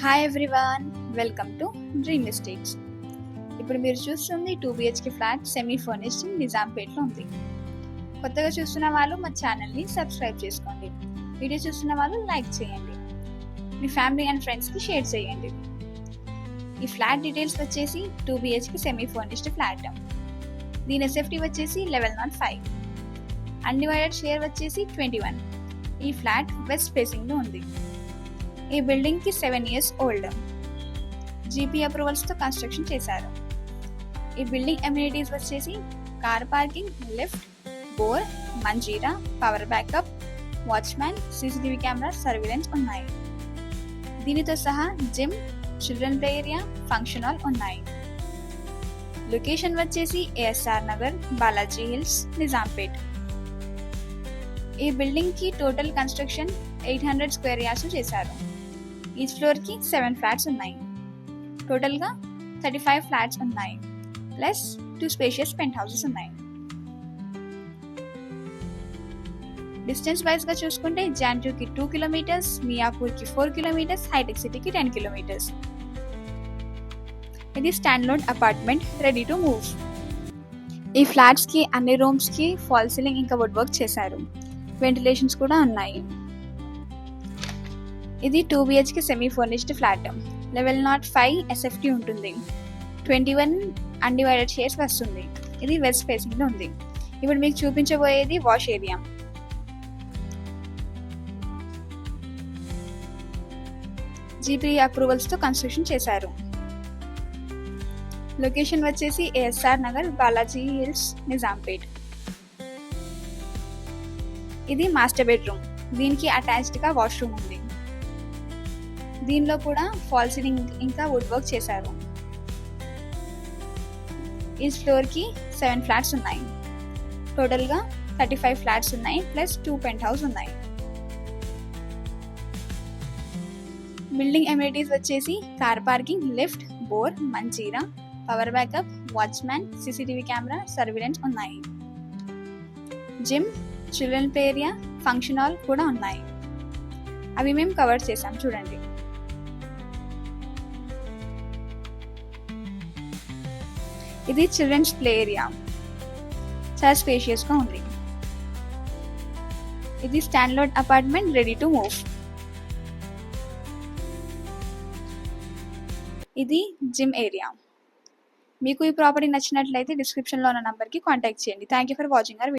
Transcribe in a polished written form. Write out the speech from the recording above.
Hi everyone, welcome to dream estates. ఇప్పుడు మీరు చూస్తుంది 2 BHK ఫ్లాట్ సెమీ ఫర్నిష్డ్ నిజాంపేట్లో ఉంది. కొత్తగా చూస్తున్న వాళ్ళు మా ఛానల్ని సబ్స్క్రైబ్ చేసుకోండి. వీడియో చూస్తున్న వాళ్ళు లైక్ చేయండి, మీ ఫ్యామిలీ అండ్ ఫ్రెండ్స్కి షేర్ చేయండి. ఈ ఫ్లాట్ డీటెయిల్స్ వచ్చేసి 2 BHK సెమీ ఫర్నిష్డ్ ఫ్లాట్. దీని SFT వచ్చేసి 1105, అన్డివైడెడ్ షేర్ వచ్చేసి 21. ఈ ఫ్లాట్ వెస్ట్ ఫేసింగ్లో ఉంది. ఈ బిల్డింగ్ కి 7 years ఓల్డ్. GP అప్రూవల్స్తో కన్స్ట్రక్షన్ చేశారు. ఈ బిల్డింగ్ అమ్యూనిటీస్ వచ్చేసి car parking, lift, bore, Manjira, power backup, watchman, CCTV camera, surveillance ఉన్నాయి. దీనితో సహా gym, children play area, function hall ఉన్నాయి. లొకేషన్ వచ్చేసి ASR నగర్, బాలాజీ హిల్స్, నిజాంపేట్. ఈ బిల్డింగ్ కి టోటల్ కన్స్ట్రక్షన్ 800 square yards చేశారు. ఈచ్ ఫ్లోర్ కి 7 ఫ్లాట్స్ ఉన్నాయి. టోటల్ గా 35 ఫ్లాట్స్ ఉన్నాయి, ప్లస్ 2 స్పేషియస్ పెంట్ హౌసెస్ ఉన్నాయి. డిస్టెన్స్ వైజ్ గా చూసుకుంటే జాంటూ కి 2 kilometers, మియాపూర్ కి 4 kilometers, హైటెక్ సిటీ కి 10 kilometers. ఇది standalone apartment, ready to move. ఈ ఫ్లాట్స్ కి అన్ని రూమ్స్ కి ఫాల్ సీలింగ్ ఇంకా వుడ్ వర్క్ చేశారు. వెంటిలేషన్స్ కూడా ఉన్నాయి. ఇది 2 BHK semi furnished flat. 1105 SFT ఉంటుంది. 21 అన్డివైడెడ్ షేర్స్ వస్తుంది. ఇది వెస్ట్ ఫేసింగ్ లో ఉంది. ఇప్పుడు మీకు చూపించబోయేది వాష్ ఏరియా. GP అప్రూవల్స్ తో కన్స్ట్రక్షన్ చేశారు. లొకేషన్ వచ్చేసి ASR నగర్, బాలాజీ హిల్స్, నిజాంపేట్. ఇది మాస్టర్ బెడ్రూమ్. దీనికి అటాచ్డ్ గా వాష్రూమ్ ఉంది. దీనిలో కూడా ఫాల్ సీలింగ్ ఇంకా వుడ్ వర్క్ చేశారు. ఈ ఫ్లోర్ కి 7 ఫ్లాట్స్ ఉన్నాయి. టోటల్ గా 35 ఫ్లాట్స్ ఉన్నాయి, ప్లస్ 2 పెంట్ హౌస్ ఉన్నాయి. బిల్డింగ్ అమ్యూనిటీస్ వచ్చేసి car parking, lift, bore, Manjira, power backup, watchman, CCTV camera, surveillance ఉన్నాయి. Gym, children play area, function hall కూడా ఉన్నాయి. అవి మేము కవర్ చేసాం, చూడండి. ఇది చిల్డ్రన్స్ ప్లే ఏరియా, చాలా స్పేషియస్ గా ఉంది. ఇది standalone apartment, ready to move. ఇది జిమ్ ఏరియా. మీకు ఈ ప్రాపర్టీ నచ్చినట్లయితే డిస్క్రిప్షన్ లో ఉన్న నంబర్ కి కాంటాక్ట్ చేయండి. Thank you for watching our video.